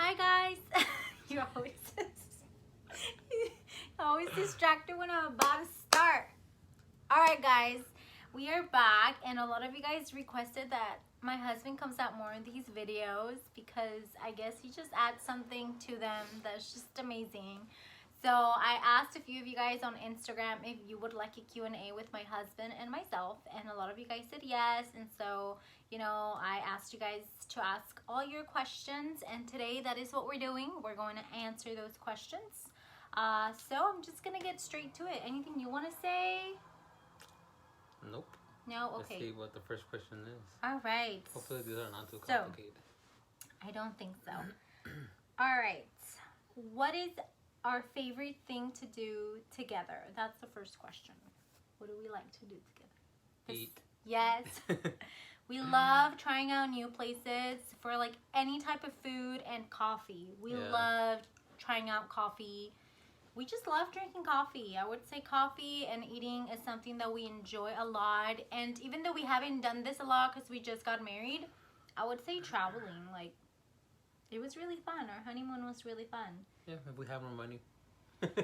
Hi guys. You're always always distracted when I'm about to start. Alright guys, we are back and a lot of you guys requested that my husband comes out more in these videos because I guess he just adds something to them that's just amazing. So I asked a few of you guys on Instagram if you would like a Q&A with my husband and myself, and a lot of you guys said yes. And so, you know, I asked you guys to ask all your questions, and today that is what we're doing. We're going to answer those questions. So I'm just gonna get straight to it. Anything you want to say? Nope. No? Okay. Let's see what the first question is. All right. Hopefully these are not too complicated. I don't think so. All right. What is our favorite thing to do together? That's the first question. What do we like to do together? Eat. Yes. We love trying out new places for like any type of food and coffee. We love trying out coffee. We just love drinking coffee. I would say coffee and eating is something that we enjoy a lot. And even though we haven't done this a lot because we just got married, I would say traveling. Like, it was really fun. Our honeymoon was really fun. Yeah, if we have more money.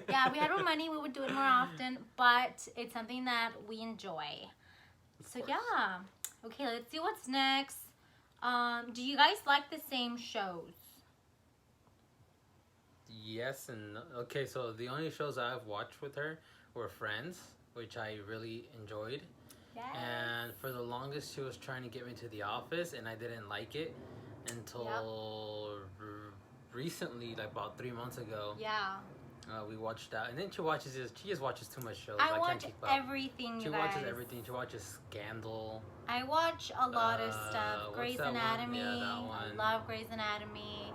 Yeah, we had more money, we would do it more often, but it's something that we enjoy. So yeah. Okay, let's see what's next. Do you guys like the same shows? Yes and no. Okay, so the only shows I've watched with her were Friends, which I really enjoyed. Yes. And for the longest, she was trying to get me to The Office, and I didn't like it until recently, like about 3 months ago. Yeah. We watched that, and then she just watches too much shows. I watch everything, She you guys. watches everything. She watches Scandal. I watch a lot of stuff. Grey's Anatomy. Yeah, that one. I love Grey's Anatomy.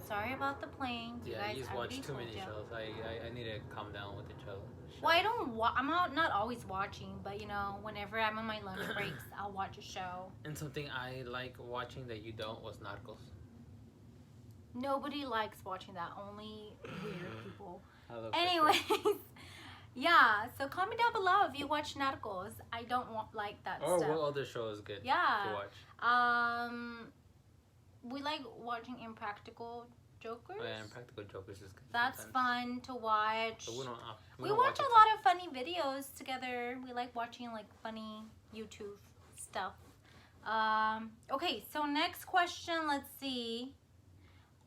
Sorry about the planes. Yeah, you you guys just watch too many shows. I need to calm down with the show. Well, I don't. I'm not always watching, but you know, whenever I'm on my lunch breaks, I'll watch a show. And something I like watching that you don't was Narcos. Nobody likes watching that. Only weird people. Anyways, yeah. So comment down below if you watch Narcos. I don't like that or stuff. what other show is good? Yeah. To watch. We like watching Impractical Jokers. Oh, yeah, Impractical Jokers is good. That's fun to watch. But we watch a lot of funny videos together. We like watching like funny YouTube stuff. Okay, so next question. Let's see.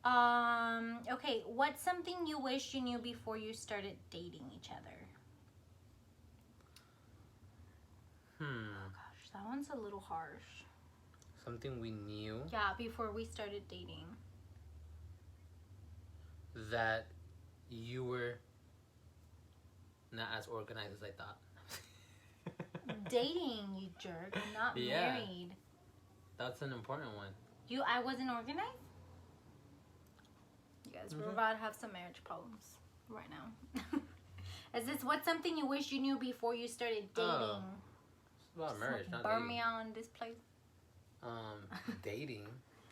Okay, what's something you wish you knew before you started dating each other? Oh gosh, that one's a little harsh. Something we knew. Yeah, before we started dating. That you were not as organized as I thought. Dating, you jerk. I'm not married. That's an important one. I wasn't organized? You guys, we're about to have some marriage problems right now. Is this what's something you wish you knew before you started dating? It's about marriage, not burn dating. me out in this place. Dating.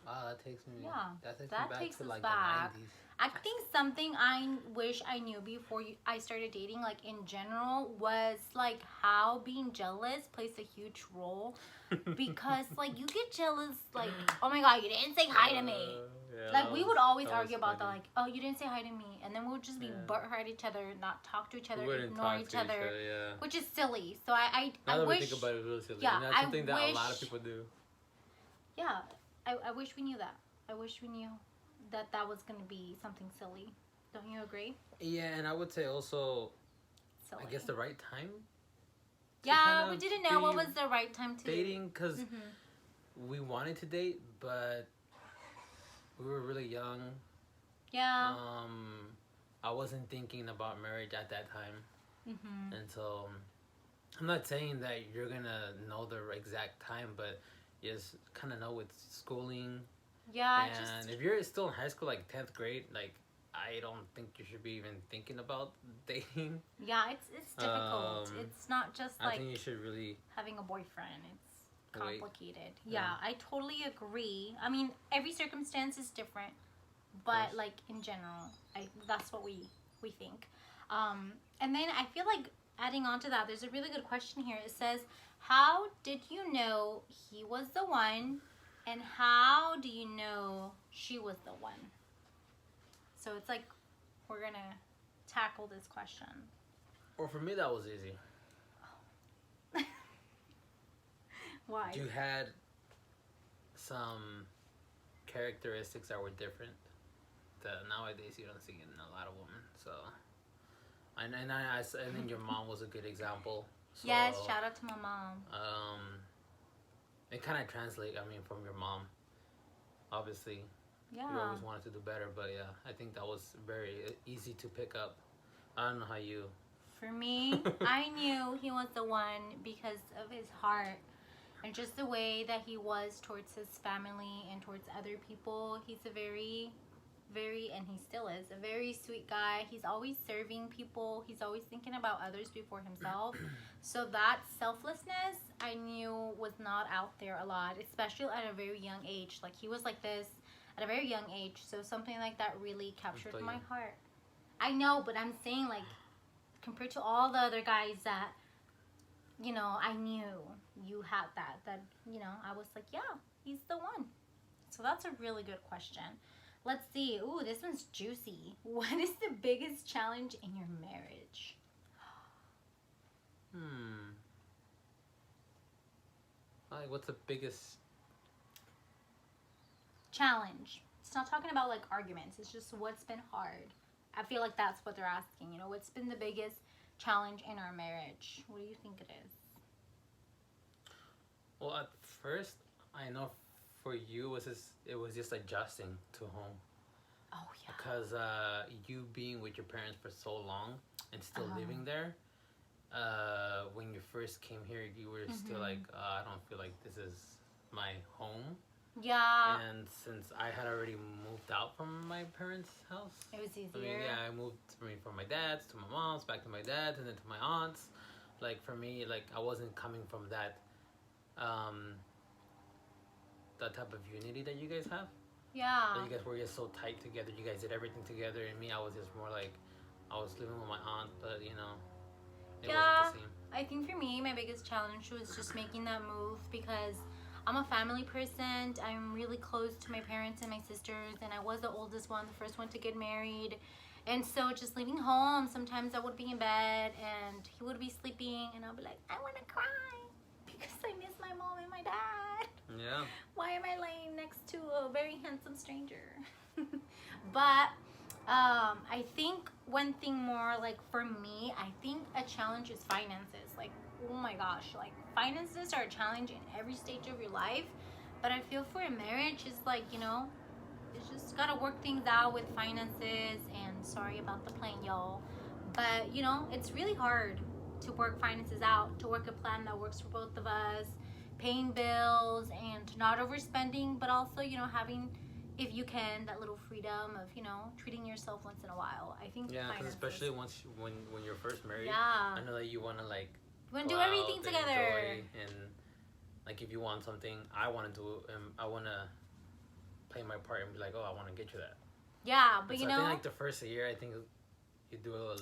Wow, that takes me. Yeah, that takes that me back takes to us like back. the 90s. I think something I wish I knew before I started dating, like in general, was like how being jealous plays a huge role. Because like you get jealous, like, oh my god, you didn't say hi to me. Yeah, like we would always that argue about that, funny. like, oh, you didn't say hi to me, and then we would just be butthurt at each other, not talk to each other, ignore each other, which is silly. So I wish. Think about it, it's really silly. Yeah, and that's something that a lot of people do. Yeah, I wish we knew that. I wish we knew that was gonna be something silly. Don't you agree? Yeah, and I would say also, Silly. I guess the right time. Yeah, we didn't know what was the right time to dating because we wanted to date, but we were really young. Yeah. I wasn't thinking about marriage at that time, and so I'm not saying that you're gonna know the exact time, but you just kind of know with schooling. Yeah. And if you're still in high school, like 10th grade, like I don't think you should be even thinking about dating. Yeah, it's difficult. It's not just like I think you should really having a boyfriend. It's complicated. Yeah, I totally agree. I mean, every circumstance is different, but like in general, that's what we think. And then I feel like adding on to that, there's a really good question here. It says, how did you know he was the one, and how do you know she was the one? So it's like we're gonna tackle this question. Well, for me, that was easy. Why? You had some characteristics that were different that nowadays you don't see in a lot of women. So, and then your mom was a good example. So, yes, shout out to my mom. It kind of translates. I mean, from your mom, obviously, you always wanted to do better. But yeah, I think that was very easy to pick up. I don't know how you. For me, I knew he was the one because of his heart and just the way that he was towards his family and towards other people. He's a very, and he still is, a very sweet guy. He's always serving people. He's always thinking about others before himself. So that selflessness, I knew was not out there a lot, especially at a very young age. Like, he was like this at a very young age. So something like that really captured my heart. I know, but I'm saying, like, compared to all the other guys that, you know, I knew you had that, you know, I was like, yeah, he's the one. So that's a really good question. Let's see. Ooh, this one's juicy. What is the biggest challenge in your marriage? Like, what's the biggest challenge? It's not talking about, like, arguments. It's just what's been hard. I feel like that's what they're asking. You know, what's been the biggest challenge in our marriage? What do you think it is? Well, at first, I know for you it was just adjusting to home. Oh yeah. Because you being with your parents for so long and still living there, when you first came here, you were still like, I don't feel like this is my home. Yeah. And since I had already moved out from my parents' house, it was easier. I mean, yeah, I moved from my dad's to my mom's, back to my dad's, and then to my aunt's. Like, for me, like, I wasn't coming from that type of unity that you guys have. Yeah. That you guys were just so tight together. You guys did everything together, and me, I was just more like, I was living with my aunt, but you know, it wasn't the same. I think for me, my biggest challenge was just making that move because I'm a family person. I'm really close to my parents and my sisters, and I was the oldest one, the first one to get married. And so just leaving home, sometimes I would be in bed and he would be sleeping, and I'll be like, I want to cry because I miss my mom and my dad. Yeah. Why am I laying next to a very handsome stranger? But I think one thing more, like, for me, I think a challenge is finances. Like, oh my gosh, like, finances are a challenge in every stage of your life. But I feel for a marriage is like, you know, it's just gotta work things out with finances. And sorry about the plane, y'all, but you know, it's really hard to work finances out, to work a plan that works for both of us, paying bills and not overspending, but also, you know, having, if you can, that little freedom of, you know, treating yourself once in a while. I think because especially when you're first married, yeah, I know that you want to, like, you want to do everything together, and like, if you want something, I want to do, I want to play my part and be like, oh, I want to get you that. Yeah, but so you know, I think, like, the first year, I think you do a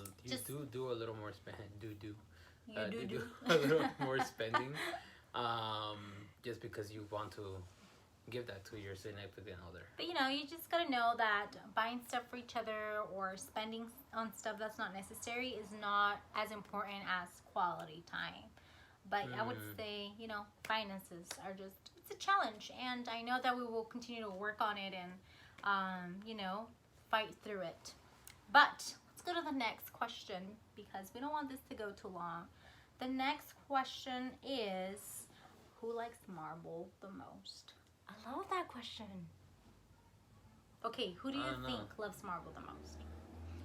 little more spending. Do a little more spending, just because you want to give that to your significant other. But you know, you just gotta know that buying stuff for each other or spending on stuff that's not necessary is not as important as quality time. But I would say, you know, finances are just, it's a challenge, and I know that we will continue to work on it and you know, fight through it. But let's go to the next question because we don't want this to go too long. The next question is, who likes marble the most? I love that question. Okay, who do you think loves marble the most?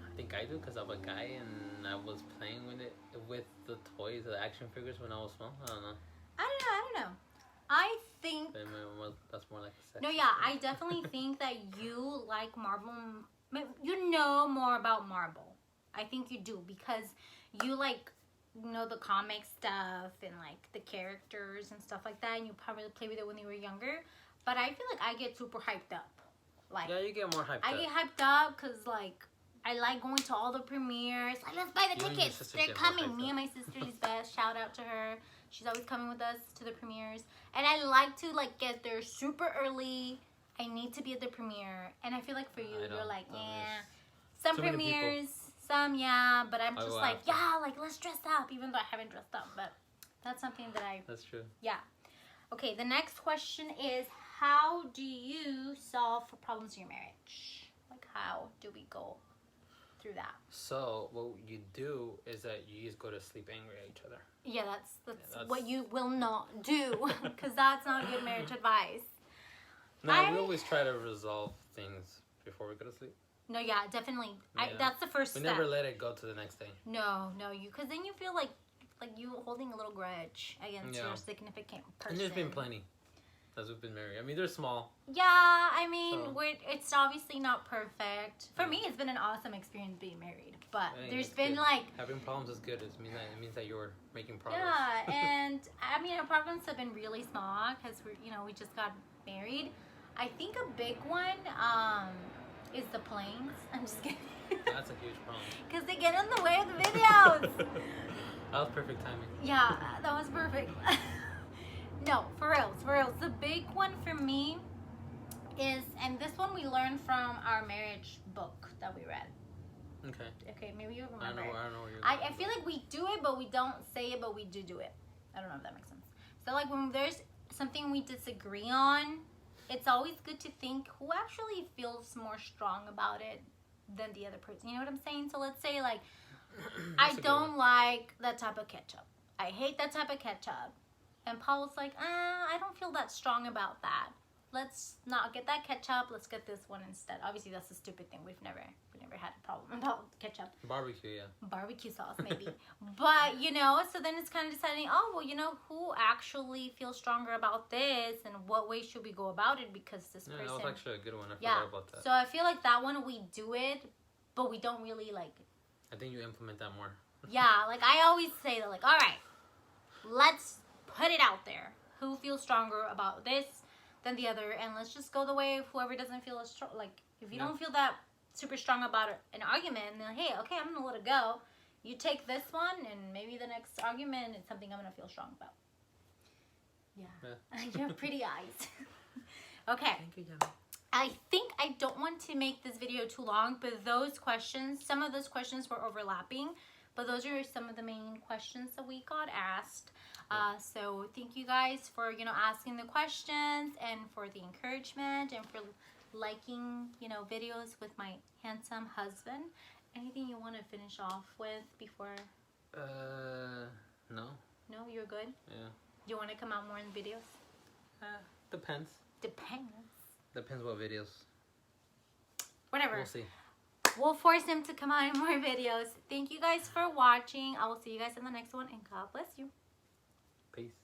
I think I do because I'm a guy and I was playing with the toys, the action figures when I was small. I don't know. I don't know. I think that's more like a sex. No, yeah, I definitely think that you like marble. You know more about marble. I think you do because you like, you know, the comic stuff and like the characters and stuff like that, and you probably played with it when you were younger. But I feel like I get super hyped up. Like, yeah, you get more hyped up. I get hyped up because, like, I like going to all the premieres. Like, let's buy the tickets. They're coming. Me and my sister Lisbeth, shout out to her. She's always coming with us to the premieres. And I like to, like, get there super early. I need to be at the premiere. And I feel like for you, you're like, yeah, Some Too many premieres, some yeah, but I'm I just will like, have to. yeah, like let's dress up, even though I haven't dressed up. But that's something that That's true. yeah. Okay, the next question is, how do you solve for problems in your marriage? Like, how do we go through that? So what you do is that you just go to sleep angry at each other. Yeah, that's that's- what you will not do, because that's not good marriage advice. No, we always try to resolve things before we go to sleep. No, yeah, definitely. Yeah. That's the first We step. never let it go to the next day. No, you, because then you feel like you holding a little grudge against Yeah. your significant person. And there's been plenty as we've been married. I mean, they're small. Yeah, I mean, So- it's obviously not perfect. For Yeah. me, it's been an awesome experience being married. But Hey, there's that's been good. like, Having problems is good. It means that you're making progress. yeah, and I mean, our problems have been really small because we just got married. I think a big one is the planes. I'm just kidding. That's a huge problem. Because they get in the way of the videos. That was perfect timing. Yeah, that was perfect. No, for reals. The big one for me is, and this one we learned from our marriage book that we read. Okay, maybe you remember. I don't know where you're I feel like we do it, but we don't say it, but we do it. I don't know if that makes sense. So like when there's something we disagree on, it's always good to think who actually feels more strong about it than the other person. You know what I'm saying? So let's say like, I don't like that type of ketchup. I hate that type of ketchup. And Paul's like, I don't feel that strong about that. Let's not get that ketchup. Let's get this one instead. Obviously, that's a stupid thing. We've never had a problem about ketchup. Barbecue, yeah. Barbecue sauce, maybe. But, so then it's kind of deciding, who actually feels stronger about this and what way should we go about it because this person... That was actually a good one. I yeah. forgot about that. So I feel like that one we do it, but we don't really like... I think you implement that more. Yeah, like I always say that, like, all right, let's put it out there. Who feels stronger about this than the other, and let's just go the way of whoever doesn't feel as strong. Like, if you don't feel that super strong about an argument, then hey, okay, I'm gonna let it go. You take this one, and maybe the next argument is something I'm gonna feel strong about. Yeah. You have pretty eyes. Okay. Thank you, Jazmin. I think I don't want to make this video too long, but some of those questions were overlapping, but those are some of the main questions that we got asked. So thank you guys for, asking the questions and for the encouragement and for liking, videos with my handsome husband. Anything you want to finish off with before? No. No, you're good? Yeah. Do you want to come out more in videos? Depends. Depends what videos. Whatever. We'll see. We'll force him to come out in more videos. Thank you guys for watching. I will see you guys in the next one, and God bless you. Peace.